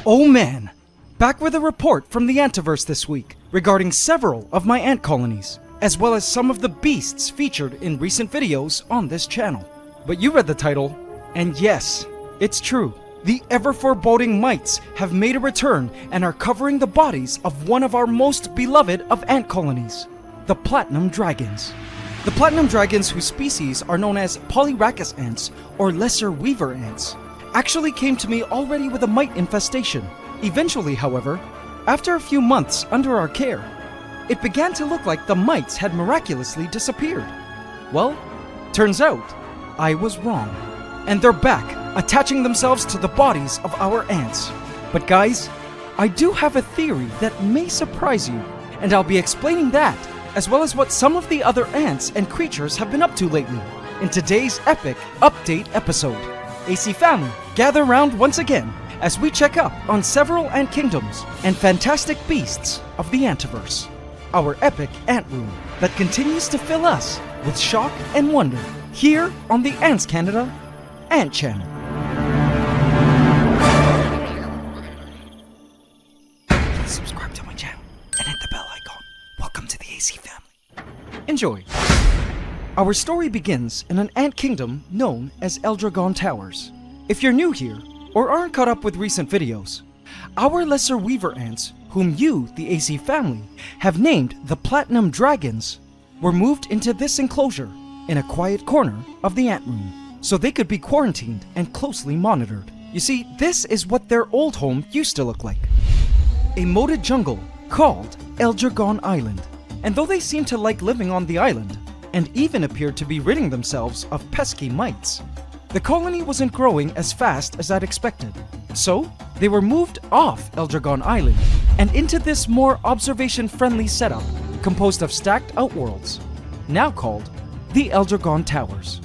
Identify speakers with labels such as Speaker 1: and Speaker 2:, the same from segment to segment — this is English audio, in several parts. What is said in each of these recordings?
Speaker 1: Oh man! Back with a report from the Antiverse this week regarding several of my ant colonies, as well as some of the beasts featured in recent videos on this channel. But you read the title, and yes, it's true. The ever-foreboding mites have made a return and are covering the bodies of one of our most beloved of ant colonies, the Platinum Dragons. The Platinum Dragons, whose species are known as Polyrhacus ants or lesser weaver ants, actually came to me already with a mite infestation. Eventually, however, after a few months under our care, it began to look like the mites had miraculously disappeared. Well, turns out I was wrong. And they're back, attaching themselves to the bodies of our ants. But guys, I do have a theory that may surprise you, and I'll be explaining that, as well as what some of the other ants and creatures have been up to lately, in today's epic update episode. AC family, gather round once again as we check up on several ant kingdoms and fantastic beasts of the Antiverse. Our epic ant room that continues to fill us with shock and wonder here on the Ants Canada Ant Channel. Please subscribe to my channel and hit the bell icon. Welcome to the AC family. Enjoy. Our story begins in an ant kingdom known as Eldragon Towers. If you're new here, or aren't caught up with recent videos, our lesser weaver ants, whom you, the AC family, have named the Platinum Dragons, were moved into this enclosure in a quiet corner of the ant room, so they could be quarantined and closely monitored. You see, this is what their old home used to look like. A moated jungle called Eldragon Island. And though they seemed to like living on the island, and even appeared to be ridding themselves of pesky mites, the colony wasn't growing as fast as I'd expected. So, they were moved off Eldragon Island and into this more observation-friendly setup composed of stacked outworlds, now called the Eldragon Towers.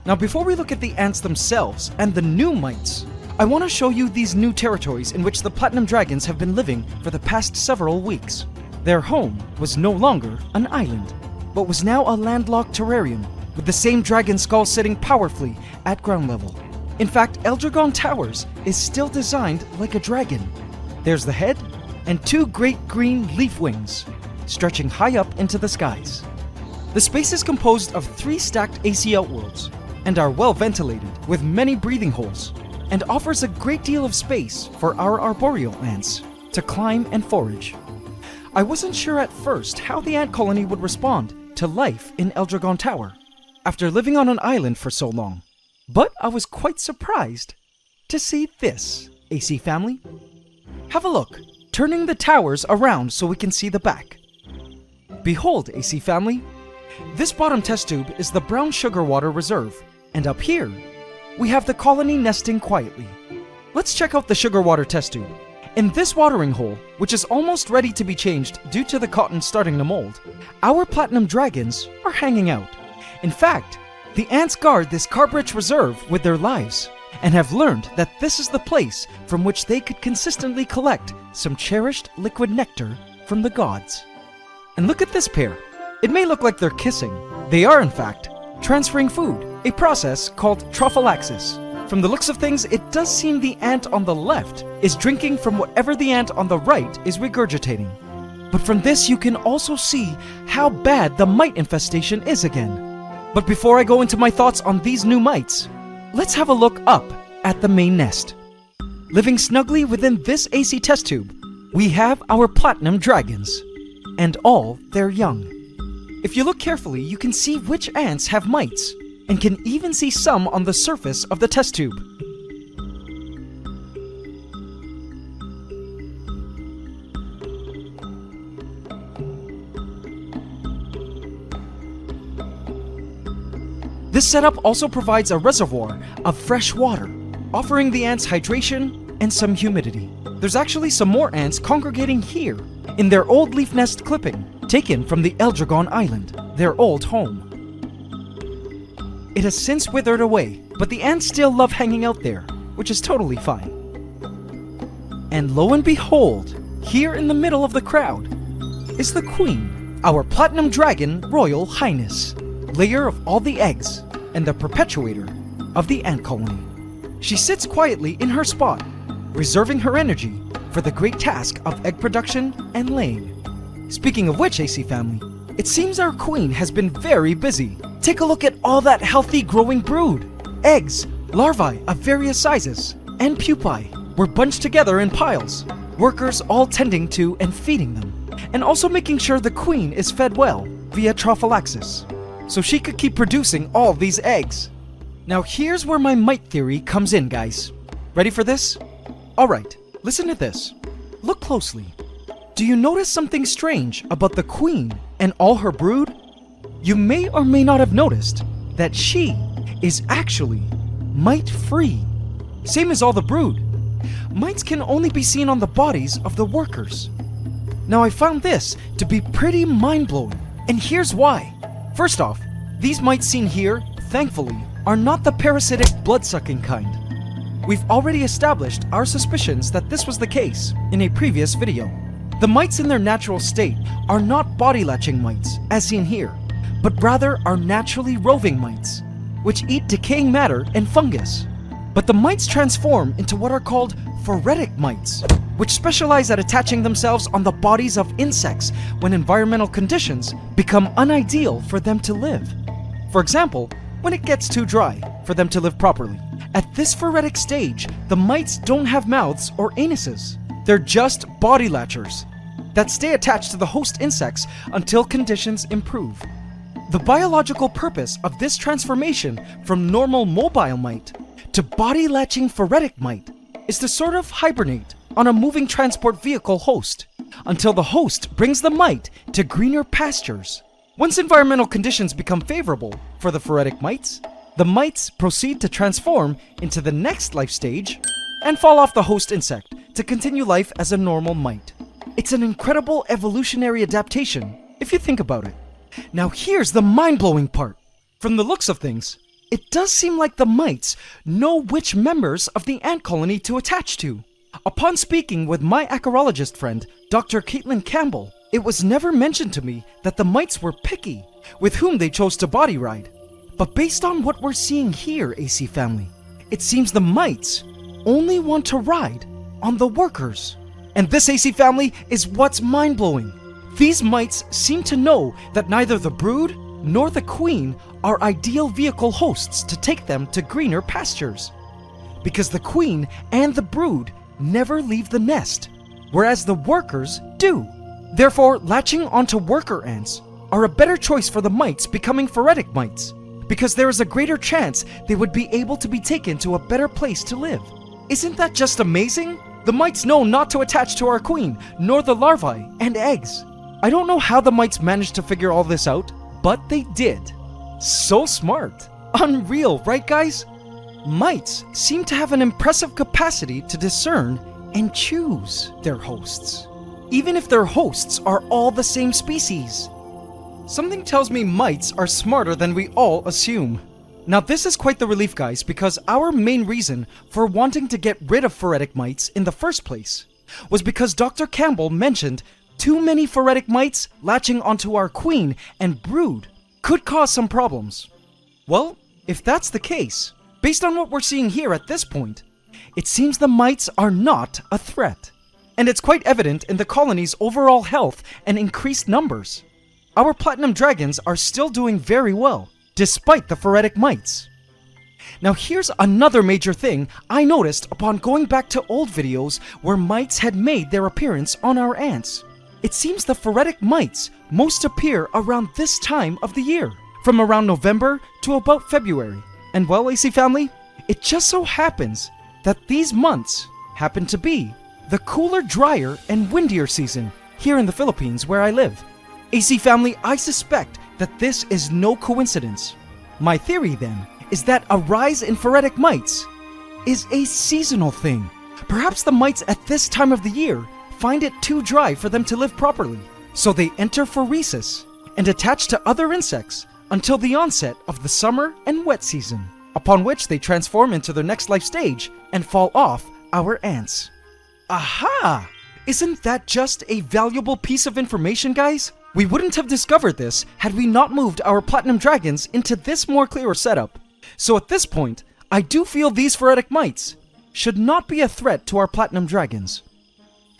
Speaker 1: Now before we look at the ants themselves and the new mites, I want to show you these new territories in which the Platinum Dragons have been living for the past several weeks. Their home was no longer an island, but was now a landlocked terrarium with the same dragon skull sitting powerfully at ground level. In fact, Eldragon Towers is still designed like a dragon. There's the head and two great green leaf wings stretching high up into the skies. The space is composed of 3 stacked AC outworlds and are well ventilated with many breathing holes, and offers a great deal of space for our arboreal ants to climb and forage. I wasn't sure at first how the ant colony would respond to life in Eldragon Tower after living on an island for so long, but I was quite surprised to see this, AC family. Have a look, turning the towers around so we can see the back. Behold, AC family, this bottom test tube is the Brown Sugar Water Reserve, and up here, we have the colony nesting quietly. Let's check out the sugar water test tube. In this watering hole, which is almost ready to be changed due to the cotton starting to mold, our Platinum Dragons are hanging out. In fact, the ants guard this carb-rich reserve with their lives, and have learned that this is the place from which they could consistently collect some cherished liquid nectar from the gods. And look at this pair. It may look like they're kissing. They are, in fact, transferring food, a process called trophallaxis. From the looks of things, it does seem the ant on the left is drinking from whatever the ant on the right is regurgitating. But from this, you can also see how bad the mite infestation is again. But before I go into my thoughts on these new mites, let's have a look up at the main nest. Living snugly within this AC test tube, we have our Platinum Dragons, and all their young. If you look carefully, you can see which ants have mites, and can even see some on the surface of the test tube. This setup also provides a reservoir of fresh water, offering the ants hydration and some humidity. There's actually some more ants congregating here in their old leaf nest clipping, taken from the Eldragon Island, their old home. It has since withered away, but the ants still love hanging out there, which is totally fine. And lo and behold, here in the middle of the crowd is the Queen, our Platinum Dragon Royal Highness, layer of all the eggs and the perpetuator of the ant colony. She sits quietly in her spot, reserving her energy for the great task of egg production and laying. Speaking of which, AC family, it seems our queen has been very busy. Take a look at all that healthy growing brood. Eggs, larvae of various sizes, and pupae were bunched together in piles, workers all tending to and feeding them, and also making sure the queen is fed well via trophallaxis, so she could keep producing all these eggs. Now here's where my mite theory comes in, guys. Ready for this? Alright, listen to this. Look closely. Do you notice something strange about the queen and all her brood? You may or may not have noticed that she is actually mite-free. Same as all the brood. Mites can only be seen on the bodies of the workers. Now I found this to be pretty mind-blowing, and here's why. First off, these mites seen here, thankfully, are not the parasitic blood-sucking kind. We've already established our suspicions that this was the case in a previous video. The mites in their natural state are not body-latching mites, as seen here, but rather are naturally roving mites, which eat decaying matter and fungus. But the mites transform into what are called phoretic mites, which specialize at attaching themselves on the bodies of insects when environmental conditions become unideal for them to live. For example, when it gets too dry for them to live properly. At this phoretic stage, the mites don't have mouths or anuses. They're just body latchers that stay attached to the host insects until conditions improve. The biological purpose of this transformation from normal mobile mite to body latching phoretic mite is to sort of hibernate on a moving transport vehicle host until the host brings the mite to greener pastures. Once environmental conditions become favorable for the phoretic mites, the mites proceed to transform into the next life stage and fall off the host insect to continue life as a normal mite. It's an incredible evolutionary adaptation, if you think about it. Now here's the mind-blowing part. From the looks of things, it does seem like the mites know which members of the ant colony to attach to. Upon speaking with my acarologist friend, Dr. Caitlin Campbell, it was never mentioned to me that the mites were picky with whom they chose to body ride. But based on what we're seeing here, AC family, it seems the mites only want to ride on the workers. And this, AC family, is what's mind-blowing. These mites seem to know that neither the brood nor the queen are ideal vehicle hosts to take them to greener pastures, because the queen and the brood never leave the nest, whereas the workers do. Therefore, latching onto worker ants are a better choice for the mites becoming phoretic mites, because there is a greater chance they would be able to be taken to a better place to live. Isn't that just amazing? The mites know not to attach to our queen, nor the larvae and eggs. I don't know how the mites managed to figure all this out, but they did. So smart. Unreal, right guys? Mites seem to have an impressive capacity to discern and choose their hosts, even if their hosts are all the same species. Something tells me mites are smarter than we all assume. Now this is quite the relief, guys, because our main reason for wanting to get rid of phoretic mites in the first place was because Dr. Campbell mentioned too many phoretic mites latching onto our queen and brood could cause some problems. Well, if that's the case, based on what we're seeing here at this point, it seems the mites are not a threat. And it's quite evident in the colony's overall health and increased numbers. Our platinum dragons are still doing very well, despite the phoretic mites. Now here's another major thing I noticed upon going back to old videos where mites had made their appearance on our ants. It seems the phoretic mites most appear around this time of the year, from around November to about February. And well, AC family, it just so happens that these months happen to be the cooler, drier, and windier season here in the Philippines where I live. AC family, I suspect that this is no coincidence. My theory then is that a rise in phoretic mites is a seasonal thing. Perhaps the mites at this time of the year find it too dry for them to live properly, so they enter phoresis and attach to other insects until the onset of the summer and wet season, upon which they transform into their next life stage and fall off our ants. Aha! Isn't that just a valuable piece of information, guys? We wouldn't have discovered this had we not moved our platinum dragons into this more clearer setup. So at this point, I do feel these phoretic mites should not be a threat to our platinum dragons.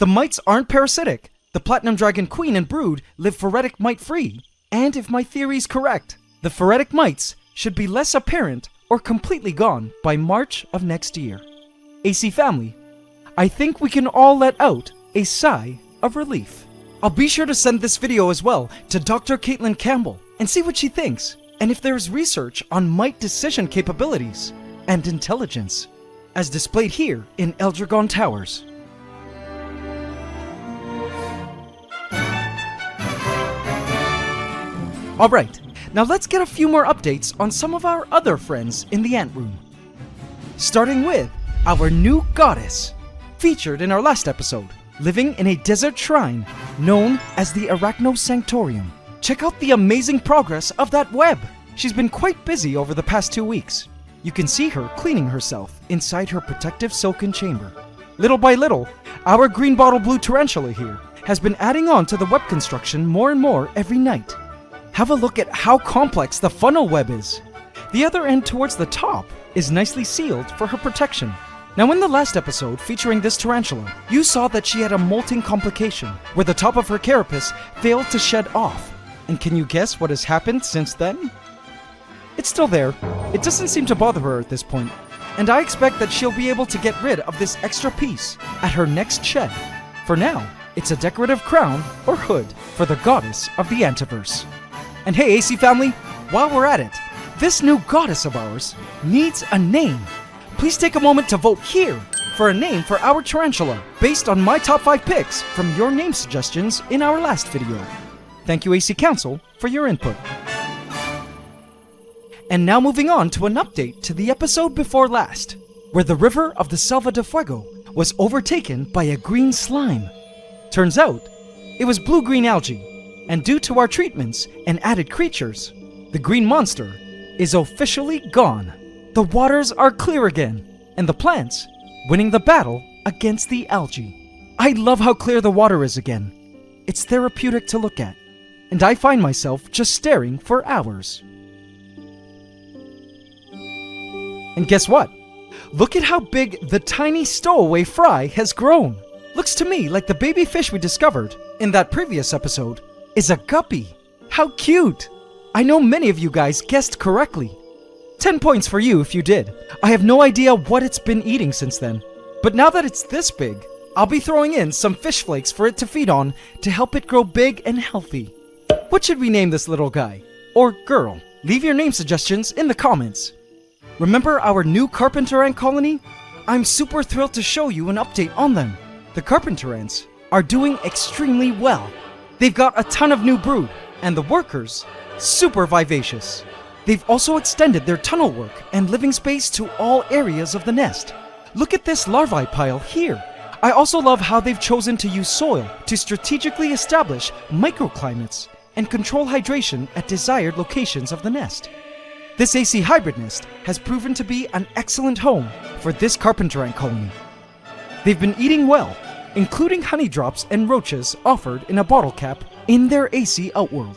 Speaker 1: The mites aren't parasitic. The Platinum Dragon Queen and brood live phoretic mite-free. And if my theory's correct, the phoretic mites should be less apparent or completely gone by March of next year. AC family, I think we can all let out a sigh of relief. I'll be sure to send this video as well to Dr. Caitlin Campbell and see what she thinks, and if there's research on mite decision capabilities and intelligence, as displayed here in Eldragon Towers. Alright, now let's get a few more updates on some of our other friends in the Ant Room. Starting with our new goddess, featured in our last episode, living in a desert shrine known as the Arachno Sanctorium. Check out the amazing progress of that web! She's been quite busy over the past 2 weeks. You can see her cleaning herself inside her protective silken chamber. Little by little, our green bottle blue tarantula here has been adding on to the web construction more and more every night. Have a look at how complex the funnel web is. The other end towards the top is nicely sealed for her protection. Now in the last episode featuring this tarantula, you saw that she had a molting complication where the top of her carapace failed to shed off. And can you guess what has happened since then? It's still there. It doesn't seem to bother her at this point, and I expect that she'll be able to get rid of this extra piece at her next shed. For now, it's a decorative crown or hood for the goddess of the Antiverse. And hey AC family, while we're at it, this new goddess of ours needs a name. Please take a moment to vote here for a name for our tarantula based on my top 5 picks from your name suggestions in our last video. Thank you AC Council for your input. And now moving on to an update to the episode before last, where the river of the Selva de Fuego was overtaken by a green slime. Turns out, it was blue-green algae, and due to our treatments and added creatures, the green monster is officially gone. The waters are clear again, and the plants winning the battle against the algae. I love how clear the water is again. It's therapeutic to look at, and I find myself just staring for hours. And guess what? Look at how big the tiny stowaway fry has grown. Looks to me like the baby fish we discovered in that previous episode is a guppy. How cute! I know many of you guys guessed correctly. 10 points for you if you did. I have no idea what it's been eating since then. But now that it's this big, I'll be throwing in some fish flakes for it to feed on to help it grow big and healthy. What should we name this little guy? Or girl? Leave your name suggestions in the comments. Remember our new carpenter ant colony? I'm super thrilled to show you an update on them. The carpenter ants are doing extremely well. They've got a ton of new brood, and the workers, super vivacious. They've also extended their tunnel work and living space to all areas of the nest. Look at this larvae pile here. I also love how they've chosen to use soil to strategically establish microclimates and control hydration at desired locations of the nest. This AC hybrid nest has proven to be an excellent home for this carpenter ant colony. They've been eating well, including honey drops and roaches offered in a bottle cap in their AC outworld.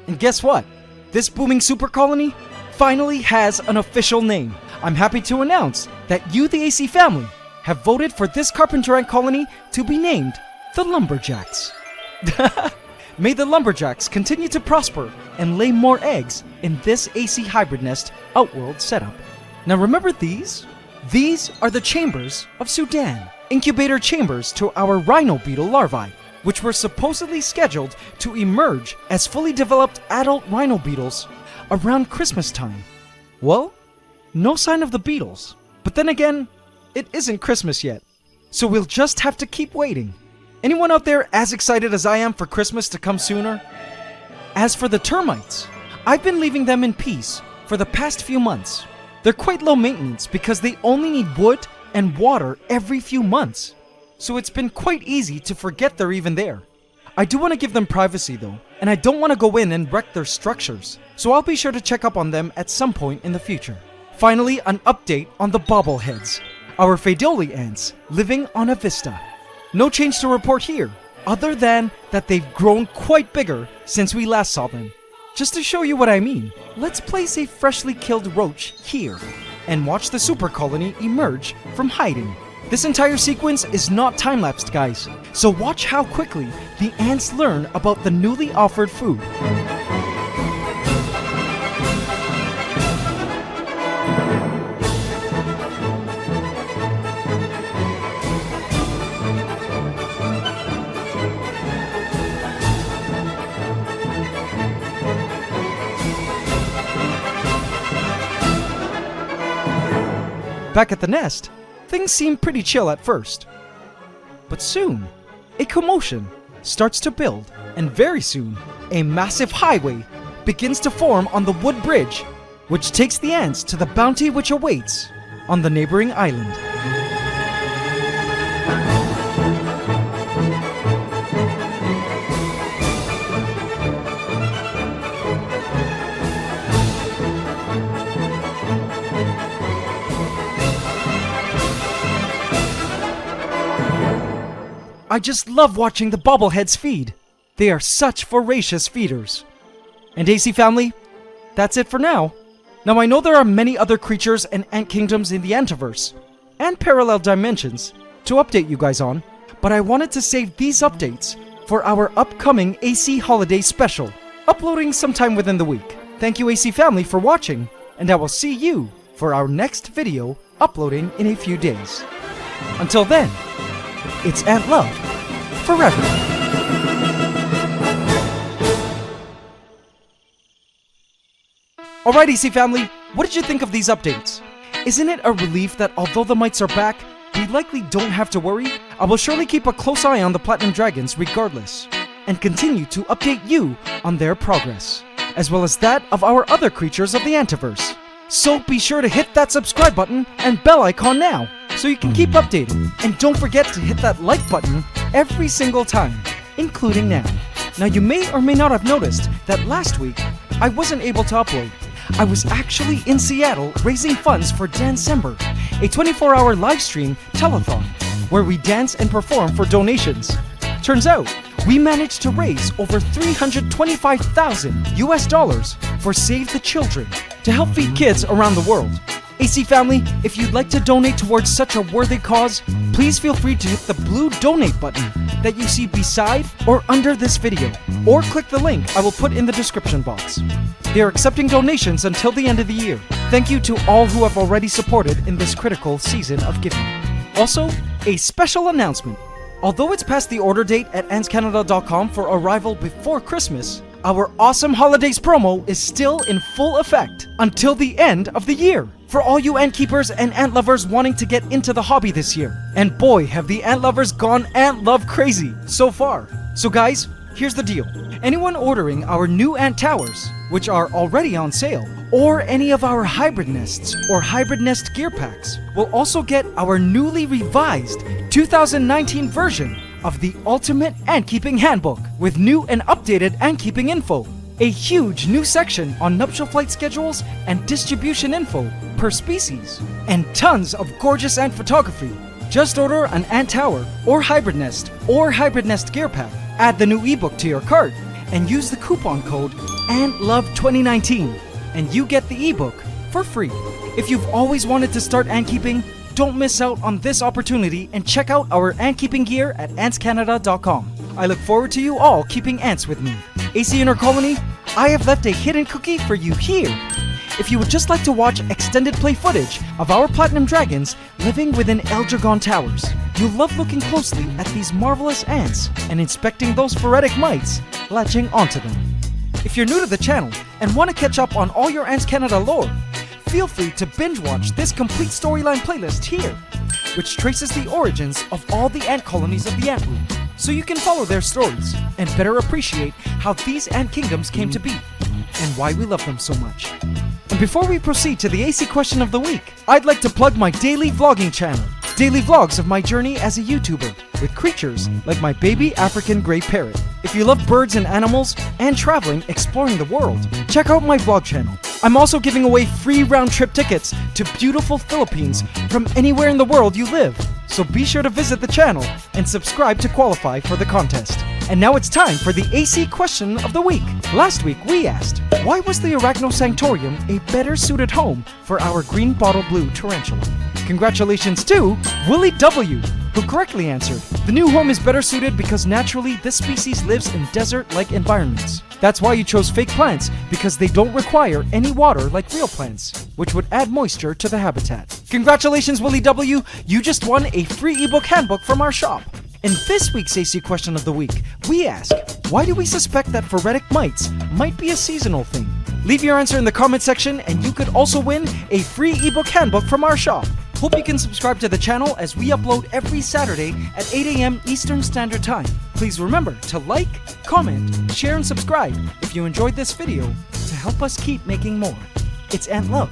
Speaker 1: And guess what? This booming super colony finally has an official name. I'm happy to announce that you, the AC family, have voted for this carpenter ant colony to be named the Lumberjacks. May the Lumberjacks continue to prosper and lay more eggs in this AC hybrid nest outworld setup. Now remember these? These are the chambers of Sudan, incubator chambers to our rhino beetle larvae, which were supposedly scheduled to emerge as fully developed adult rhino beetles around Christmas time. Well, no sign of the beetles. But then again, it isn't Christmas yet, so we'll just have to keep waiting. Anyone out there as excited as I am for Christmas to come sooner? As for the termites, I've been leaving them in peace for the past few months. They're quite low maintenance because they only need wood and water every few months, so it's been quite easy to forget they're even there. I do want to give them privacy though, and I don't want to go in and wreck their structures, so I'll be sure to check up on them at some point in the future. Finally, an update on the bobbleheads, our Phaedoli ants living on a vista. No change to report here, other than that they've grown quite bigger since we last saw them. Just to show you what I mean, let's place a freshly killed roach here and watch the super colony emerge from hiding. This entire sequence is not time-lapsed, guys, so watch how quickly the ants learn about the newly offered food. Back at the nest, things seem pretty chill at first. But soon, a commotion starts to build, and very soon, a massive highway begins to form on the wood bridge, which takes the ants to the bounty which awaits on the neighboring island. I just love watching the bobbleheads feed. They are such voracious feeders. And AC family, that's it for now. Now I know there are many other creatures and ant kingdoms in the Antiverse and parallel dimensions to update you guys on, but I wanted to save these updates for our upcoming AC Holiday Special, uploading sometime within the week. Thank you AC family for watching, and I will see you for our next video uploading in a few days. Until then, it's Ant Love forever. Alright AC family, what did you think of these updates? Isn't it a relief that although the mites are back, we likely don't have to worry? I will surely keep a close eye on the Platinum Dragons regardless, and continue to update you on their progress, as well as that of our other creatures of the Antiverse. So be sure to hit that subscribe button and bell icon now, so you can keep updated. And don't forget to hit that like button every single time, including now. Now you may or may not have noticed that last week, I wasn't able to upload. I was actually in Seattle raising funds for Dancember, a 24-hour live stream telethon, where we dance and perform for donations. Turns out, we managed to raise over $325,000 US for Save the Children to help feed kids around the world. AC family, if you'd like to donate towards such a worthy cause, please feel free to hit the blue donate button that you see beside or under this video, or click the link I will put in the description box. They are accepting donations until the end of the year. Thank you to all who have already supported in this critical season of giving. Also, a special announcement. Although it's past the order date at antscanada.com for arrival before Christmas, our awesome holidays promo is still in full effect until the end of the year. For all you ant keepers and ant lovers wanting to get into the hobby this year. And boy, have the ant lovers gone ant love crazy so far. So guys, here's the deal. Anyone ordering our new ant towers, which are already on sale, or any of our hybrid nests or hybrid nest gear packs, will also get our newly revised 2019 version of the Ultimate Ant Keeping Handbook with new and updated ant keeping info, a huge new section on nuptial flight schedules and distribution info per species, and tons of gorgeous ant photography. Just order an ant tower or hybrid nest gear pack, add the new ebook to your cart, and use the coupon code ANTLOVE2019, and you get the ebook for free. If you've always wanted to start ant keeping, don't miss out on this opportunity and check out our ant keeping gear at antscanada.com. I look forward to you all keeping ants with me. AC Inner Colony, I have left a hidden cookie for you here. If you would just like to watch extended play footage of our Platinum Dragons living within Eldragon Towers, you'll love looking closely at these marvelous ants and inspecting those phoretic mites latching onto them. If you're new to the channel and want to catch up on all your Ants Canada lore, feel free to binge watch this complete storyline playlist here, which traces the origins of all the ant colonies of the Ant Room, so you can follow their stories and better appreciate how these ant kingdoms came to be and why we love them so much. And before we proceed to the AC question of the week, I'd like to plug my daily vlogging channel, daily vlogs of my journey as a YouTuber with creatures like my baby African grey parrot. If you love birds and animals and traveling, exploring the world, check out my vlog channel. I'm also giving away free round-trip tickets to beautiful Philippines from anywhere in the world you live. So be sure to visit the channel and subscribe to qualify for the contest. And now it's time for the AC question of the week. Last week we asked, why was the Arachnosanctorium a better suited home for our green bottle blue tarantula? Congratulations to Willie W., who correctly answered, the new home is better suited because naturally this species lives in desert-like environments. That's why you chose fake plants, because they don't require any water like real plants, which would add moisture to the habitat. Congratulations, Willie W., you just won a free ebook handbook from our shop. In this week's AC Question of the Week, we ask, why do we suspect that phoretic mites might be a seasonal thing? Leave your answer in the comment section and you could also win a free ebook handbook from our shop. Hope you can subscribe to the channel as we upload every Saturday at 8 a.m. Eastern Standard Time. Please remember to like, comment, share, and subscribe if you enjoyed this video to help us keep making more. It's Ant Love,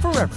Speaker 1: forever.